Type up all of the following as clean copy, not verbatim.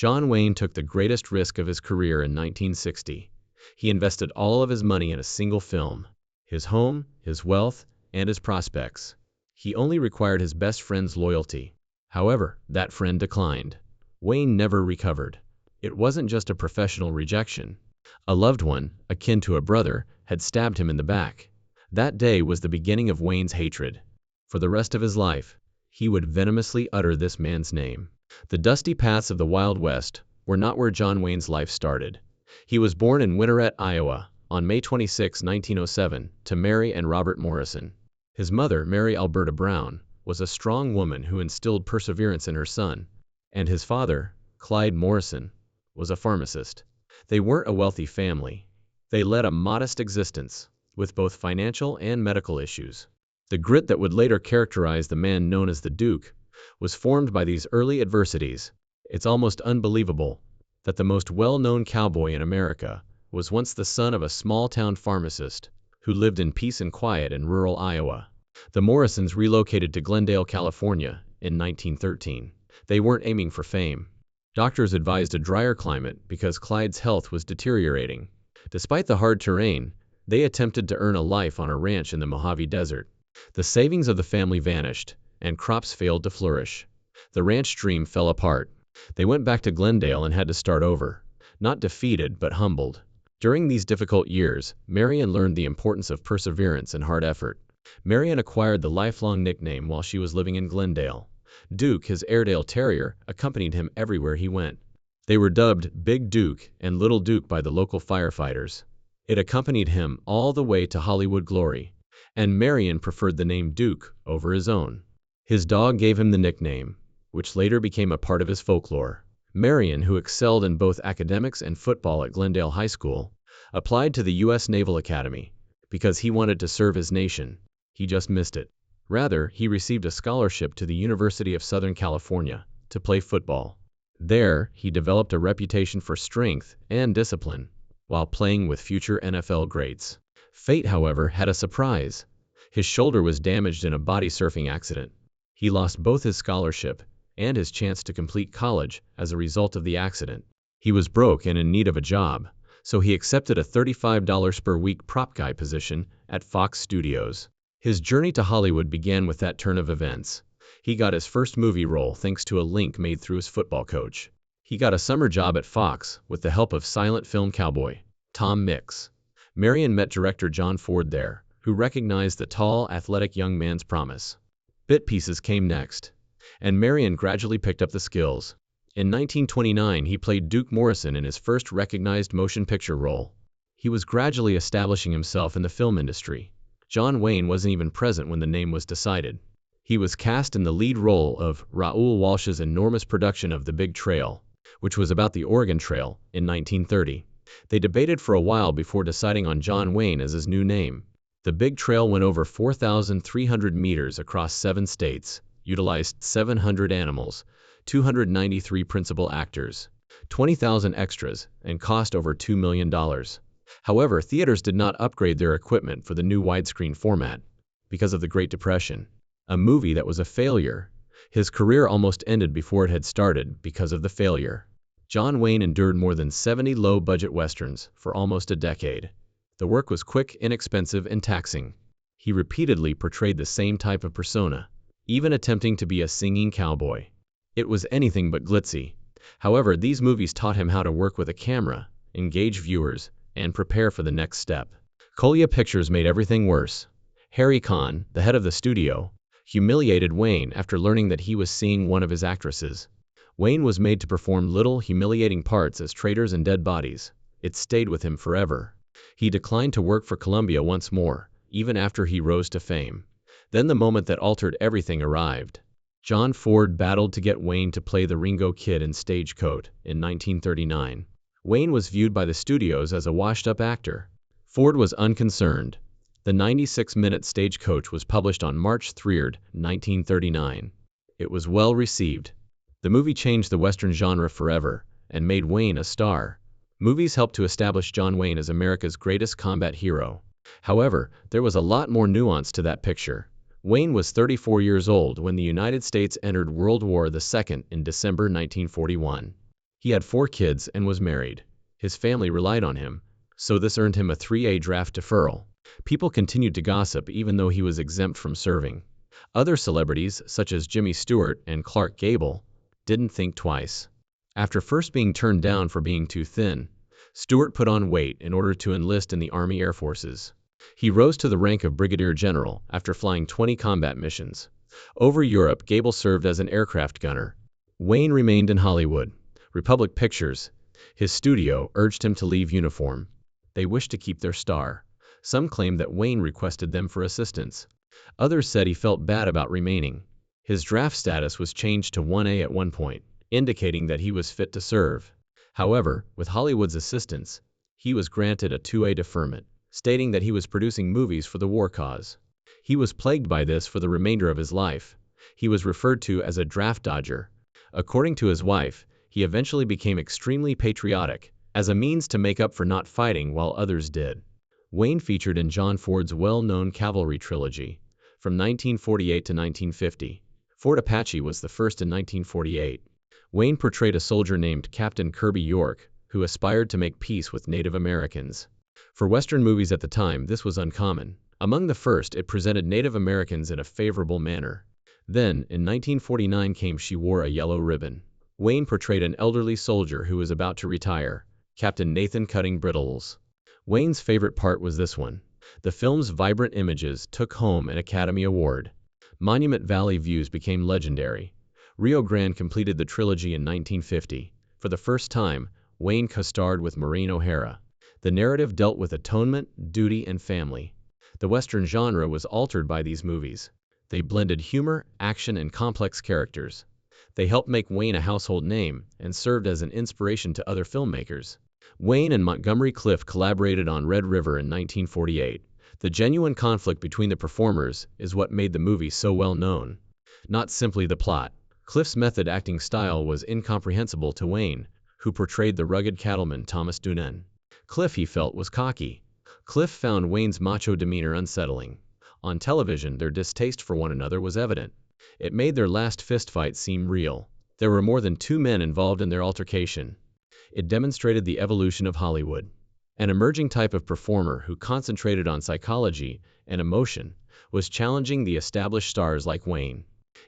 John Wayne took the greatest risk of his career in 1960. He invested all of his money in a single film, his home, his wealth, and his prospects. He only required his best friend's loyalty. However, that friend declined. Wayne never recovered. It wasn't just a professional rejection. A loved one, akin to a brother, had stabbed him in the back. That day was the beginning of Wayne's hatred. For the rest of his life, he would venomously utter this man's name. The dusty paths of the Wild West were not where John Wayne's life started. He was born in Winterette, Iowa, on May 26, 1907, to Mary and Robert Morrison. His mother, Mary Alberta Brown, was a strong woman who instilled perseverance in her son, and his father, Clyde Morrison, was a pharmacist. They weren't a wealthy family. They led a modest existence, with both financial and medical issues. The grit that would later characterize the man known as the Duke was formed by these early adversities. It's almost unbelievable that the most well-known cowboy in America was once the son of a small-town pharmacist who lived in peace and quiet in rural Iowa. The Morrisons relocated to Glendale, California, in 1913. They weren't aiming for fame. Doctors advised a drier climate because Clyde's health was deteriorating. Despite the hard terrain, they attempted to earn a life on a ranch in the Mojave Desert. The savings of the family vanished, and crops failed to flourish. The ranch dream fell apart. They went back to Glendale and had to start over, not defeated but humbled. During these difficult years, Marion learned the importance of perseverance and hard effort. Marion acquired the lifelong nickname while she was living in Glendale. Duke, his Airedale Terrier, accompanied him everywhere he went. They were dubbed Big Duke and Little Duke by the local firefighters. It accompanied him all the way to Hollywood glory, and Marion preferred the name Duke over his own. His dog gave him the nickname, which later became a part of his folklore. Marion, who excelled in both academics and football at Glendale High School, applied to the U.S. Naval Academy because he wanted to serve his nation. He just missed it. Rather, he received a scholarship to the University of Southern California to play football. There, he developed a reputation for strength and discipline while playing with future NFL greats. Fate, however, had a surprise. His shoulder was damaged in a body surfing accident. He lost both his scholarship and his chance to complete college as a result of the accident. He was broke and in need of a job, so he accepted a $35 per week prop guy position at Fox Studios. His journey to Hollywood began with that turn of events. He got his first movie role thanks to a link made through his football coach. He got a summer job at Fox with the help of silent film cowboy Tom Mix. Marion met director John Ford there, who recognized the tall, athletic young man's promise. Bit pieces came next, and Marion gradually picked up the skills. In 1929, he played Duke Morrison in his first recognized motion picture role. He was gradually establishing himself in the film industry. John Wayne wasn't even present when the name was decided. He was cast in the lead role of Raoul Walsh's enormous production of The Big Trail, which was about the Oregon Trail, in 1930. They debated for a while before deciding on John Wayne as his new name. The Big Trail went over 4,300 meters across 7 states, utilized 700 animals, 293 principal actors, 20,000 extras, and cost over $2 million. However, theaters did not upgrade their equipment for the new widescreen format because of the Great Depression, a movie that was a failure. His career almost ended before it had started because of the failure. John Wayne endured more than 70 low-budget westerns for almost a decade. The work was quick, inexpensive, and taxing. He repeatedly portrayed the same type of persona, even attempting to be a singing cowboy. It was anything but glitzy. However, these movies taught him how to work with a camera, engage viewers, and prepare for the next step. Colia Pictures made everything worse. Harry Kahn, the head of the studio, humiliated Wayne after learning that he was seeing one of his actresses. Wayne was made to perform little, humiliating parts as traitors and dead bodies. It stayed with him forever. He declined to work for Columbia once more, even after he rose to fame. Then the moment that altered everything arrived. John Ford battled to get Wayne to play the Ringo Kid in Stagecoach in 1939. Wayne was viewed by the studios as a washed-up actor. Ford was unconcerned. The 96-minute Stagecoach was published on March 3, 1939. It was well received. The movie changed the Western genre forever and made Wayne a star. Movies helped to establish John Wayne as America's greatest combat hero. However, there was a lot more nuance to that picture. Wayne was 34 years old when the United States entered World War II in December 1941. He had 4 kids and was married. His family relied on him, so this earned him a 3A draft deferral. People continued to gossip even though he was exempt from serving. Other celebrities, such as Jimmy Stewart and Clark Gable, didn't think twice. After first being turned down for being too thin, Stewart put on weight in order to enlist in the Army Air Forces. He rose to the rank of brigadier general after flying 20 combat missions. Over Europe, Gable served as an aircraft gunner. Wayne remained in Hollywood. Republic Pictures, his studio, urged him to leave uniform. They wished to keep their star. Some claimed that Wayne requested them for assistance. Others said he felt bad about remaining. His draft status was changed to 1A at one point, indicating that he was fit to serve. However, with Hollywood's assistance, he was granted a 2A deferment, stating that he was producing movies for the war cause. He was plagued by this for the remainder of his life. He was referred to as a draft dodger. According to his wife, he eventually became extremely patriotic, as a means to make up for not fighting while others did. Wayne featured in John Ford's well-known Cavalry trilogy, from 1948 to 1950. Fort Apache was the first in 1948. Wayne portrayed a soldier named Captain Kirby York, who aspired to make peace with Native Americans. For Western movies at the time, this was uncommon. Among the first, it presented Native Americans in a favorable manner. Then, in 1949 came She Wore a Yellow Ribbon. Wayne portrayed an elderly soldier who was about to retire, Captain Nathan Cutting Brittles. Wayne's favorite part was this one. The film's vibrant images took home an Academy Award. Monument Valley views became legendary. Rio Grande completed the trilogy in 1950. For the first time, Wayne co-starred with Maureen O'Hara. The narrative dealt with atonement, duty, and family. The Western genre was altered by these movies. They blended humor, action, and complex characters. They helped make Wayne a household name and served as an inspiration to other filmmakers. Wayne and Montgomery Clift collaborated on Red River in 1948. The genuine conflict between the performers is what made the movie so well known, not simply the plot. Clift's method acting style was incomprehensible to Wayne, who portrayed the rugged cattleman Thomas Dunen. Clift, he felt, was cocky. Clift found Wayne's macho demeanor unsettling. On television, their distaste for one another was evident. It made their last fistfight seem real. There were more than 2 men involved in their altercation. It demonstrated the evolution of Hollywood. An emerging type of performer who concentrated on psychology and emotion was challenging the established stars like Wayne.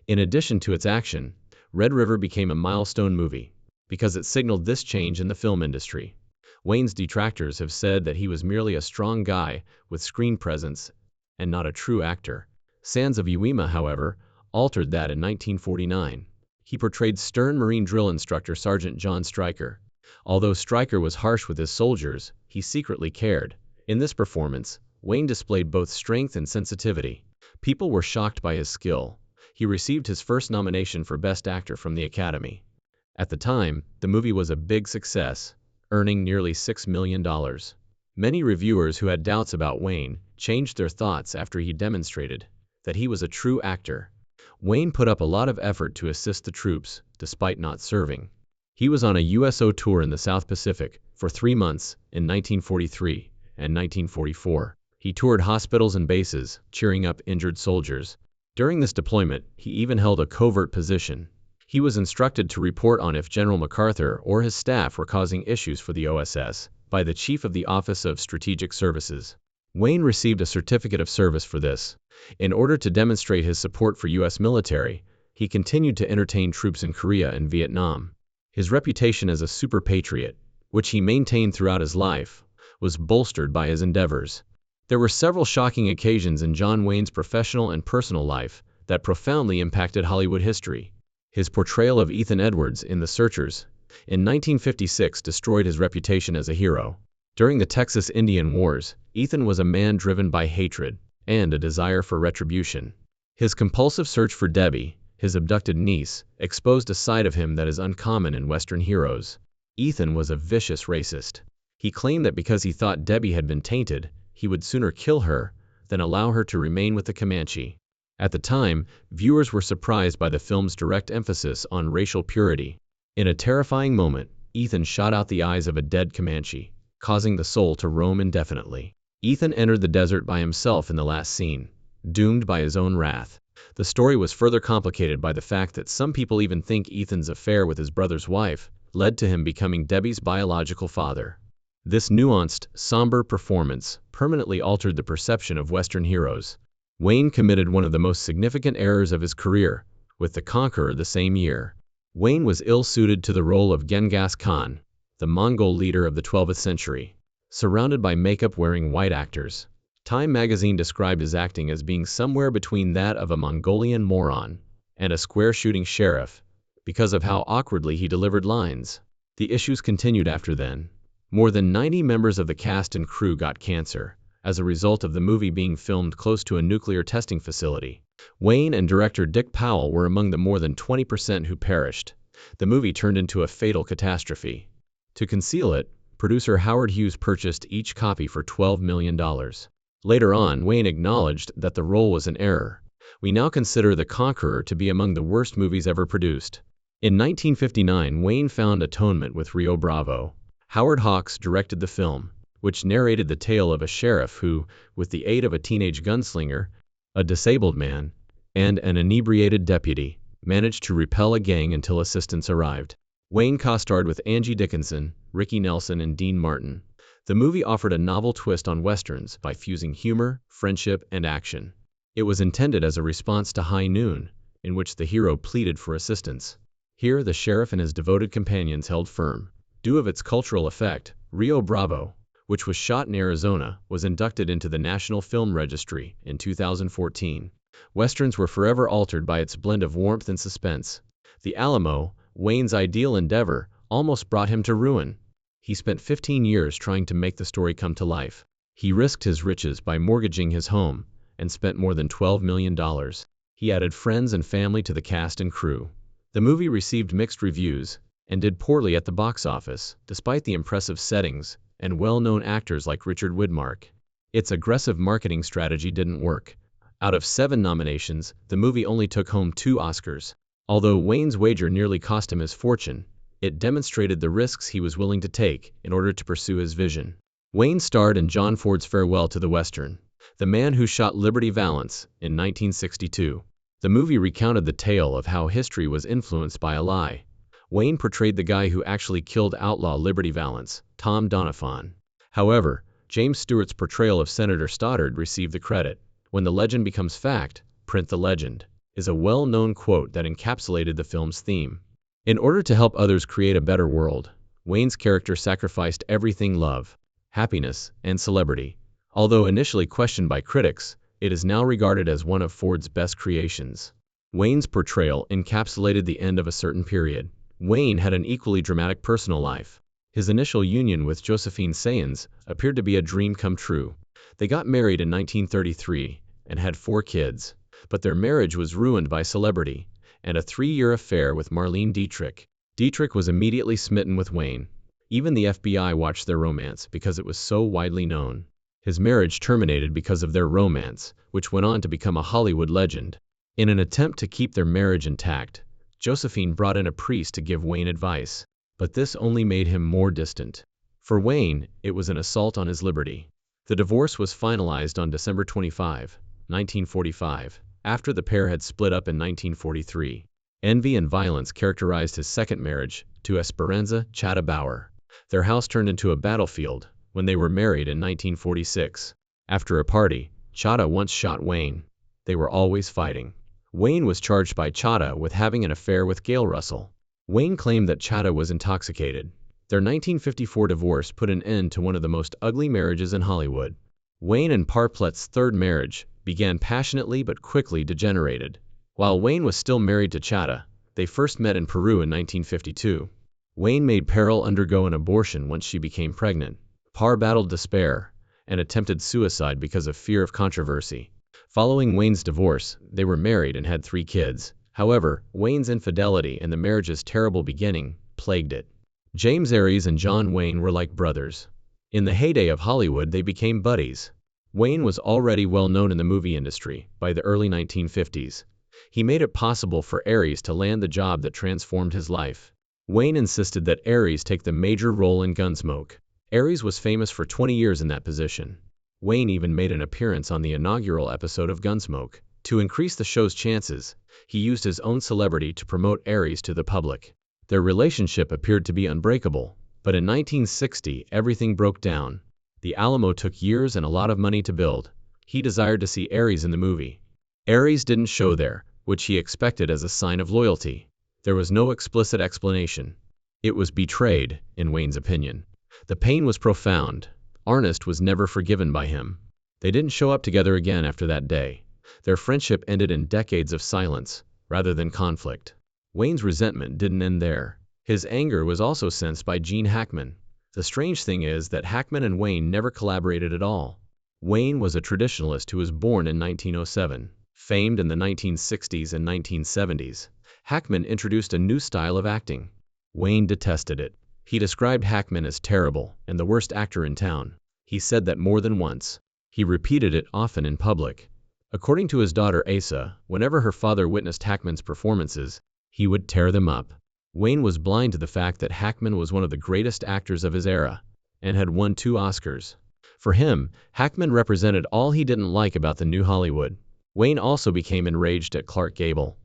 In addition to its action, Red River became a milestone movie because it signaled this change in the film industry. Wayne's detractors have said that he was merely a strong guy with screen presence and not a true actor. Sands of Iwo, however, altered that in 1949. He portrayed stern Marine drill instructor Sergeant John Stryker. Although Stryker was harsh with his soldiers, he secretly cared. In this performance, Wayne displayed both strength and sensitivity. People were shocked by his skill. He received his first nomination for Best Actor from the Academy. At the time, the movie was a big success, earning nearly $6 million. Many reviewers who had doubts about Wayne changed their thoughts after he demonstrated that he was a true actor. Wayne put up a lot of effort to assist the troops, despite not serving. He was on a USO tour in the South Pacific for 3 months in 1943 and 1944. He toured hospitals and bases, cheering up injured soldiers. During this deployment, he even held a covert position. He was instructed to report on if General MacArthur or his staff were causing issues for the OSS by the Chief of the Office of Strategic Services. Wayne received a certificate of service for this. In order to demonstrate his support for U.S. military, he continued to entertain troops in Korea and Vietnam. His reputation as a super patriot, which he maintained throughout his life, was bolstered by his endeavors. There were several shocking occasions in John Wayne's professional and personal life that profoundly impacted Hollywood history. His portrayal of Ethan Edwards in The Searchers in 1956 destroyed his reputation as a hero. During the Texas Indian Wars, Ethan was a man driven by hatred and a desire for retribution. His compulsive search for Debbie, his abducted niece, exposed a side of him that is uncommon in Western heroes. Ethan was a vicious racist. He claimed that because he thought Debbie had been tainted, he would sooner kill her than allow her to remain with the Comanche. At the time, viewers were surprised by the film's direct emphasis on racial purity. In a terrifying moment, Ethan shot out the eyes of a dead Comanche, causing the soul to roam indefinitely. Ethan entered the desert by himself in the last scene, doomed by his own wrath. The story was further complicated by the fact that some people even think Ethan's affair with his brother's wife led to him becoming Debbie's biological father. This nuanced, somber performance permanently altered the perception of Western heroes. Wayne committed one of the most significant errors of his career with The Conqueror the same year. Wayne was ill-suited to the role of Genghis Khan, the Mongol leader of the 12th century, surrounded by makeup-wearing white actors. Time magazine described his acting as being somewhere between that of a Mongolian moron and a square-shooting sheriff, because of how awkwardly he delivered lines. The issues continued after then. More than 90 members of the cast and crew got cancer as a result of the movie being filmed close to a nuclear testing facility. Wayne and director Dick Powell were among the more than 20% who perished. The movie turned into a fatal catastrophe. To conceal it, producer Howard Hughes purchased each copy for $12 million. Later on, Wayne acknowledged that the role was an error. We now consider The Conqueror to be among the worst movies ever produced. In 1959, Wayne found atonement with Rio Bravo. Howard Hawks directed the film, which narrated the tale of a sheriff who, with the aid of a teenage gunslinger, a disabled man, and an inebriated deputy, managed to repel a gang until assistance arrived. Wayne co-starred with Angie Dickinson, Ricky Nelson, and Dean Martin. The movie offered a novel twist on westerns by fusing humor, friendship, and action. It was intended as a response to High Noon, in which the hero pleaded for assistance. Here, the sheriff and his devoted companions held firm. Due to its cultural effect, Rio Bravo, which was shot in Arizona, was inducted into the National Film Registry in 2014. Westerns were forever altered by its blend of warmth and suspense. The Alamo, Wayne's ideal endeavor, almost brought him to ruin. He spent 15 years trying to make the story come to life. He risked his riches by mortgaging his home and spent more than $12 million. He added friends and family to the cast and crew. The movie received mixed reviews and did poorly at the box office, despite the impressive settings and well-known actors like Richard Widmark. Its aggressive marketing strategy didn't work. Out of 7 nominations, the movie only took home 2 Oscars. Although Wayne's wager nearly cost him his fortune, it demonstrated the risks he was willing to take in order to pursue his vision. Wayne starred in John Ford's Farewell to the Western, The Man Who Shot Liberty Valance, in 1962. The movie recounted the tale of how history was influenced by a lie. Wayne portrayed the guy who actually killed outlaw Liberty Valance, Tom Doniphan. However, James Stewart's portrayal of Senator Stoddard received the credit. "When the legend becomes fact, print the legend," is a well-known quote that encapsulated the film's theme. In order to help others create a better world, Wayne's character sacrificed everything: love, happiness, and celebrity. Although initially questioned by critics, it is now regarded as one of Ford's best creations. Wayne's portrayal encapsulated the end of a certain period. Wayne had an equally dramatic personal life. His initial union with Josephine Sayens appeared to be a dream come true. They got married in 1933 and had 4 kids, but their marriage was ruined by celebrity and a 3-year affair with Marlene Dietrich. Dietrich was immediately smitten with Wayne. Even the FBI watched their romance because it was so widely known. His marriage terminated because of their romance, which went on to become a Hollywood legend. In an attempt to keep their marriage intact, Josephine brought in a priest to give Wayne advice, but this only made him more distant. For Wayne, it was an assault on his liberty. The divorce was finalized on December 25, 1945, after the pair had split up in 1943. Envy and violence characterized his second marriage to Esperanza Chata Bauer. Their house turned into a battlefield when they were married in 1946. After a party, Chata once shot Wayne. They were always fighting. Wayne was charged by Chata with having an affair with Gail Russell. Wayne claimed that Chata was intoxicated. Their 1954 divorce put an end to one of the most ugly marriages in Hollywood. Wayne and Parplet's third marriage began passionately but quickly degenerated. While Wayne was still married to Chata, they first met in Peru in 1952. Wayne made Pearl undergo an abortion once she became pregnant. Par battled despair and attempted suicide because of fear of controversy. Following Wayne's divorce, they were married and had 3 kids. However, Wayne's infidelity and the marriage's terrible beginning plagued it. James Aries and John Wayne were like brothers. In the heyday of Hollywood, they became buddies. Wayne was already well known in the movie industry by the early 1950s. He made it possible for Aries to land the job that transformed his life. Wayne insisted that Aries take the major role in Gunsmoke. Aries was famous for 20 years in that position. Wayne even made an appearance on the inaugural episode of Gunsmoke. To increase the show's chances, he used his own celebrity to promote Aries to the public. Their relationship appeared to be unbreakable, but in 1960 everything broke down. The Alamo took years and a lot of money to build. He desired to see Ares in the movie. Ares didn't show there, which he expected as a sign of loyalty. There was no explicit explanation. It was betrayed, in Wayne's opinion. The pain was profound. Ernest was never forgiven by him. They didn't show up together again after that day. Their friendship ended in decades of silence, rather than conflict. Wayne's resentment didn't end there. His anger was also sensed by Gene Hackman. The strange thing is that Hackman and Wayne never collaborated at all. Wayne was a traditionalist who was born in 1907. Famed in the 1960s and 1970s, Hackman introduced a new style of acting. Wayne detested it. He described Hackman as terrible and the worst actor in town. He said that more than once. He repeated it often in public. According to his daughter Asa, whenever her father witnessed Hackman's performances, he would tear them up. Wayne was blind to the fact that Hackman was one of the greatest actors of his era and had won 2 Oscars. For him, Hackman represented all he didn't like about the new Hollywood. Wayne also became enraged at Clark Gable.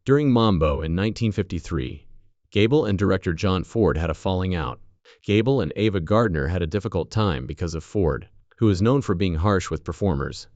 During Mambo in 1953, Gable and director John Ford had a falling out. Gable and Ava Gardner had a difficult time because of Ford, who is known for being harsh with performers.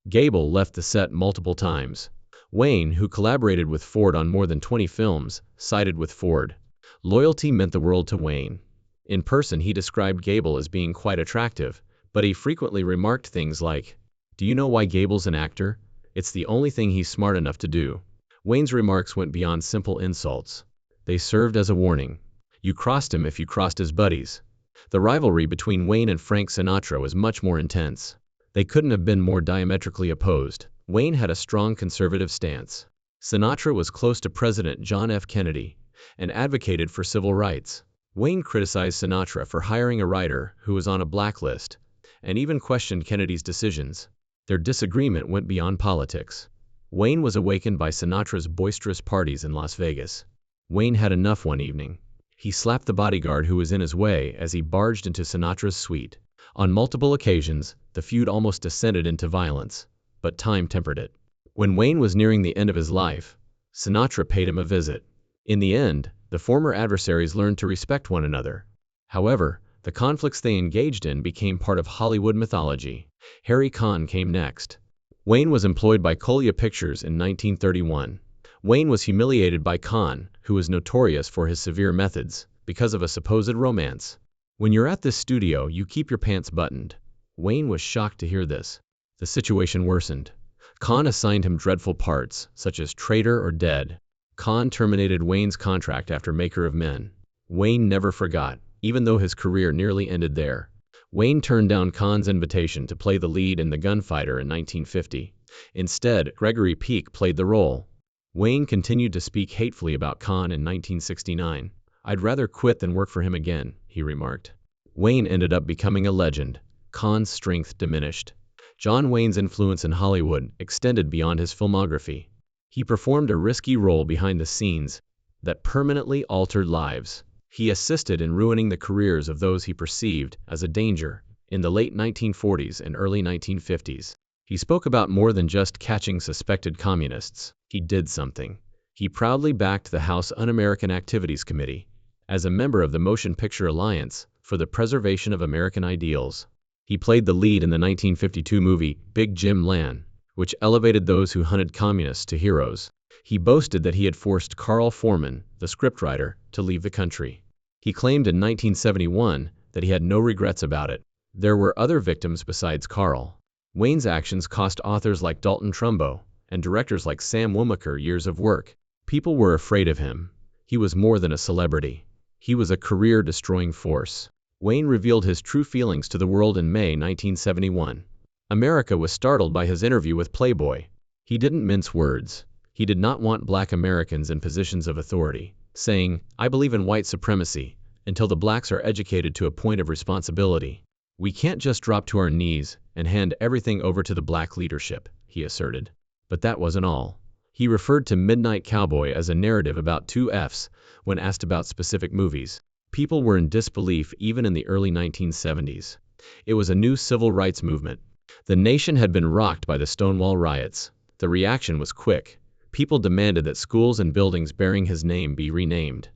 Gable left the set multiple times. Wayne, who collaborated with Ford on more than 20 films, sided with Ford. Loyalty meant the world to Wayne. In person, he described Gable as being quite attractive, but he frequently remarked things like, "Do you know why Gable's an actor? It's the only thing he's smart enough to do." Wayne's remarks went beyond simple insults. They served as a warning. You crossed him if you crossed his buddies. The rivalry between Wayne and Frank Sinatra was much more intense. They couldn't have been more diametrically opposed. Wayne had a strong conservative stance. Sinatra was close to President John F. Kennedy and advocated for civil rights. Wayne criticized Sinatra for hiring a writer who was on a blacklist and even questioned Kennedy's decisions. Their disagreement went beyond politics. Wayne was awakened by Sinatra's boisterous parties in Las Vegas. Wayne had enough one evening. He slapped the bodyguard who was in his way as he barged into Sinatra's suite. On multiple occasions, the feud almost descended into violence, but time tempered it. When Wayne was nearing the end of his life, Sinatra paid him a visit. In the end, the former adversaries learned to respect one another. However, the conflicts they engaged in became part of Hollywood mythology. Harry Conn came next. Wayne was employed by Colia Pictures in 1931. Wayne was humiliated by Conn, who was notorious for his severe methods, because of a supposed romance. "When you're at this studio, you keep your pants buttoned." Wayne was shocked to hear this. The situation worsened. Conn assigned him dreadful parts, such as traitor or dead. Conn terminated Wayne's contract after Maker of Men. Wayne never forgot, even though his career nearly ended there. Wayne turned down Conn's invitation to play the lead in The Gunfighter in 1950. Instead, Gregory Peck played the role. Wayne continued to speak hatefully about Conn in 1969. "I'd rather quit than work for him again," he remarked. Wayne ended up becoming a legend. Conn's strength diminished. John Wayne's influence in Hollywood extended beyond his filmography. He performed a risky role behind the scenes that permanently altered lives. He assisted in ruining the careers of those he perceived as a danger. In the late 1940s and early 1950s, he spoke about more than just catching suspected communists. He did something. He proudly backed the House Un-American Activities Committee as a member of the Motion Picture Alliance for the Preservation of American Ideals. He played the lead in the 1952 movie Big Jim Land, which elevated those who hunted communists to heroes. He boasted that he had forced Carl Foreman, the scriptwriter, to leave the country. He claimed in 1971 that he had no regrets about it. There were other victims besides Carl. Wayne's actions cost authors like Dalton Trumbo and directors like Sam Womaker years of work. People were afraid of him. He was more than a celebrity. He was a career-destroying force. Wayne revealed his true feelings to the world in May 1971. America was startled by his interview with Playboy. He didn't mince words. He did not want black Americans in positions of authority, saying, "I believe in white supremacy, until the blacks are educated to a point of responsibility. We can't just drop to our knees and hand everything over to the black leadership," he asserted. But that wasn't all. He referred to Midnight Cowboy as a narrative about two Fs when asked about specific movies. People were in disbelief even in the early 1970s. It was a new civil rights movement. The nation had been rocked by the Stonewall riots. The reaction was quick. People demanded that schools and buildings bearing his name be renamed.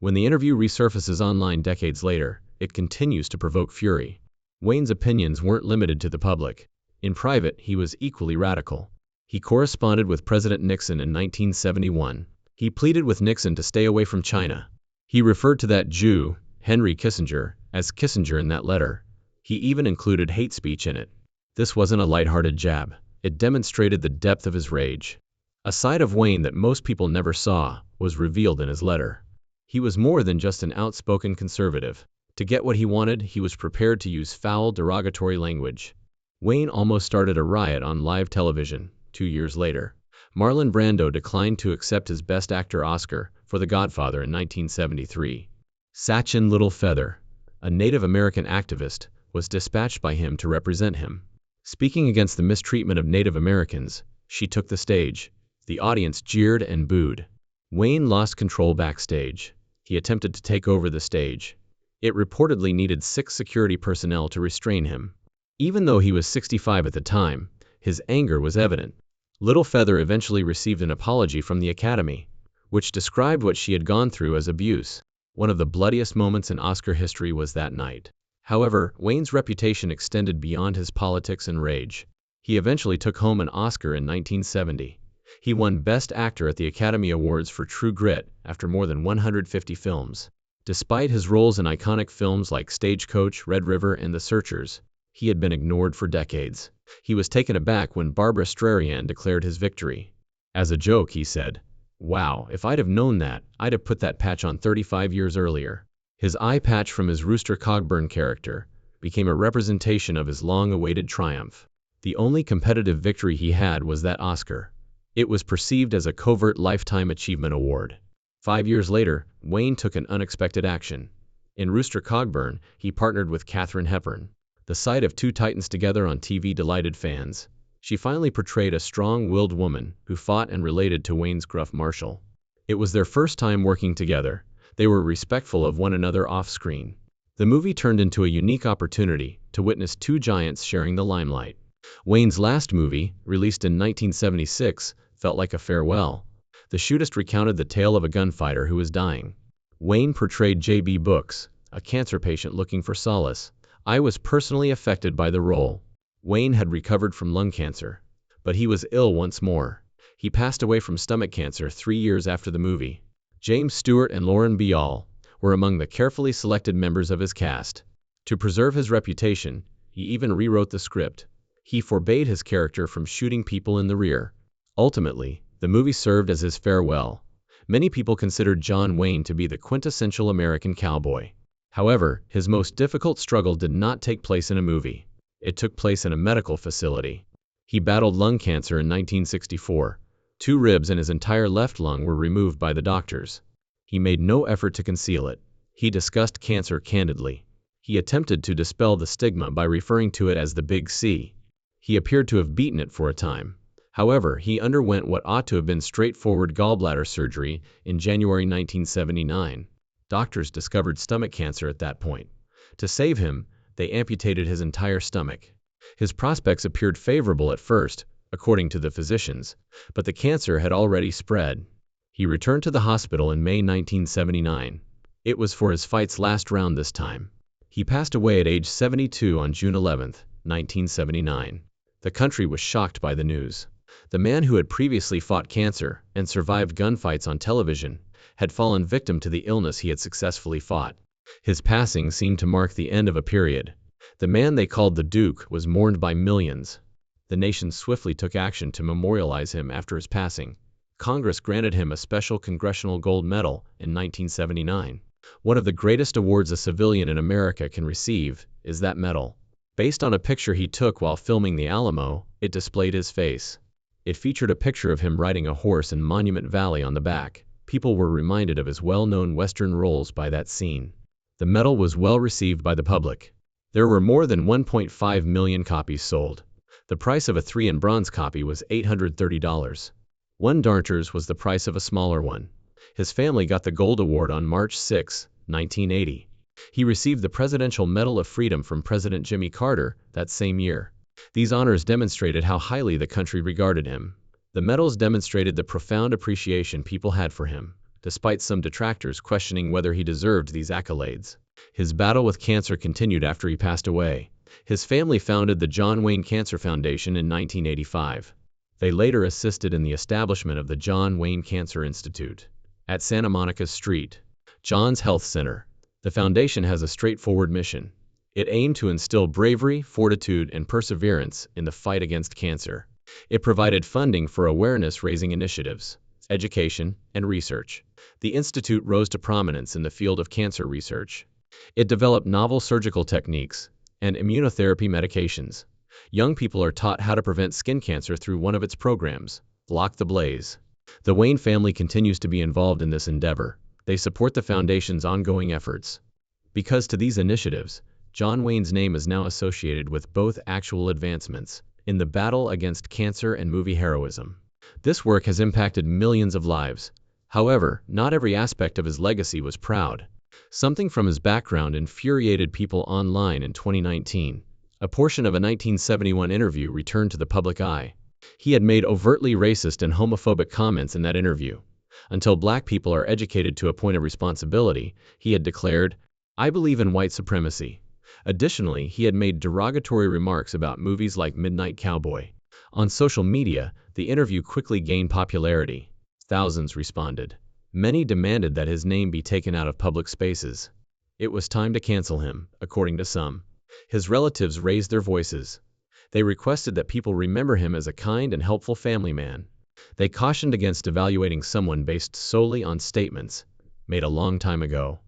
When the interview resurfaces online decades later, it continues to provoke fury. Wayne's opinions weren't limited to the public. In private, he was equally radical. He corresponded with President Nixon in 1971. He pleaded with Nixon to stay away from China. He referred to that Jew, Henry Kissinger, as Kissinger in that letter. He even included hate speech in it. This wasn't a lighthearted jab. It demonstrated the depth of his rage. A side of Wayne that most people never saw was revealed in his letter. He was more than just an outspoken conservative. To get what he wanted, he was prepared to use foul, derogatory language. Wayne almost started a riot on live television. 2 years later, Marlon Brando declined to accept his Best Actor Oscar for The Godfather in 1973. Sachin Littlefeather, a Native American activist, was dispatched by him to represent him. Speaking against the mistreatment of Native Americans, she took the stage. The audience jeered and booed. Wayne lost control backstage. He attempted to take over the stage. It reportedly needed 6 security personnel to restrain him. Even though he was 65 at the time, his anger was evident. Littlefeather eventually received an apology from the Academy, which described what she had gone through as abuse. One of the bloodiest moments in Oscar history was that night. However, Wayne's reputation extended beyond his politics and rage. He eventually took home an Oscar in 1970. He won Best Actor at the Academy Awards for True Grit after more than 150 films. Despite his roles in iconic films like Stagecoach, Red River, and The Searchers, he had been ignored for decades. He was taken aback when Barbra Streisand declared his victory. As a joke, he said, "Wow, if I'd have known that, I'd have put that patch on 35 years earlier." His eye patch from his Rooster Cogburn character became a representation of his long-awaited triumph. The only competitive victory he had was that Oscar. It was perceived as a covert Lifetime Achievement Award. 5 years later, Wayne took an unexpected action. In Rooster Cogburn, he partnered with Katharine Hepburn. The sight of two titans together on TV delighted fans. She finally portrayed a strong-willed woman who fought and related to Wayne's gruff marshal. It was their first time working together. They were respectful of one another off-screen. The movie turned into a unique opportunity to witness two giants sharing the limelight. Wayne's last movie, released in 1976, felt like a farewell. The shootist recounted the tale of a gunfighter who was dying. Wayne portrayed J.B. Brooks, a cancer patient looking for solace. I was personally affected by the role. Wayne had recovered from lung cancer, but he was ill once more. He passed away from stomach cancer 3 years after the movie. James Stewart and Lauren Bacall were among the carefully selected members of his cast. To preserve his reputation, he even rewrote the script. He forbade his character from shooting people in the rear. Ultimately, the movie served as his farewell. Many people considered John Wayne to be the quintessential American cowboy. However, his most difficult struggle did not take place in a movie. It took place in a medical facility. He battled lung cancer in 1964. 2 ribs and his entire left lung were removed by the doctors. He made no effort to conceal it. He discussed cancer candidly. He attempted to dispel the stigma by referring to it as the Big C. He appeared to have beaten it for a time. However, he underwent what ought to have been straightforward gallbladder surgery in January 1979. Doctors discovered stomach cancer at that point. To save him, they amputated his entire stomach. His prospects appeared favorable at first, according to the physicians, but the cancer had already spread. He returned to the hospital in May 1979. It was for his fight's last round this time. He passed away at age 72 on June 11, 1979. The country was shocked by the news. The man who had previously fought cancer and survived gunfights on television had fallen victim to the illness he had successfully fought. His passing seemed to mark the end of a period. The man they called the Duke was mourned by millions. The nation swiftly took action to memorialize him after his passing. Congress granted him a special Congressional Gold Medal in 1979. One of the greatest awards a civilian in America can receive is that medal. Based on a picture he took while filming The Alamo, it displayed his face. It featured a picture of him riding a horse in Monument Valley on the back. People were reminded of his well-known Western roles by that scene. The medal was well received by the public. There were more than 1.5 million copies sold. The price of a 3 in bronze copy was $830. $1 was the price of a smaller one. His family got the Gold Award on March 6, 1980. He received the Presidential Medal of Freedom from President Jimmy Carter that same year. These honors demonstrated how highly the country regarded him. The medals demonstrated the profound appreciation people had for him. despite some detractors questioning whether he deserved these accolades. His battle with cancer continued after he passed away. His family founded the John Wayne Cancer Foundation in 1985. They later assisted in the establishment of the John Wayne Cancer Institute at Santa Monica Street. John's Health Center. The foundation has a straightforward mission. It aimed to instill bravery, fortitude, and perseverance in the fight against cancer. It provided funding for awareness-raising initiatives, education, and research. The institute rose to prominence in the field of cancer research. It developed novel surgical techniques and immunotherapy medications. Young people are taught how to prevent skin cancer through one of its programs, Block the Blaze. The Wayne family continues to be involved in this endeavor. They support the foundation's ongoing efforts. Because to these initiatives, John Wayne's name is now associated with both actual advancements in the battle against cancer and movie heroism. This work has impacted millions of lives. However, not every aspect of his legacy was proud. Something from his background infuriated people online in 2019. A portion of a 1971 interview returned to the public eye. He had made overtly racist and homophobic comments in that interview. Until black people are educated to a point of responsibility, he had declared, "I believe in white supremacy." Additionally, he had made derogatory remarks about movies like Midnight Cowboy. On social media, the interview quickly gained popularity. Thousands responded. Many demanded that his name be taken out of public spaces. It was time to cancel him, according to some. His relatives raised their voices. They requested that people remember him as a kind and helpful family man. They cautioned against evaluating someone based solely on statements made a long time ago.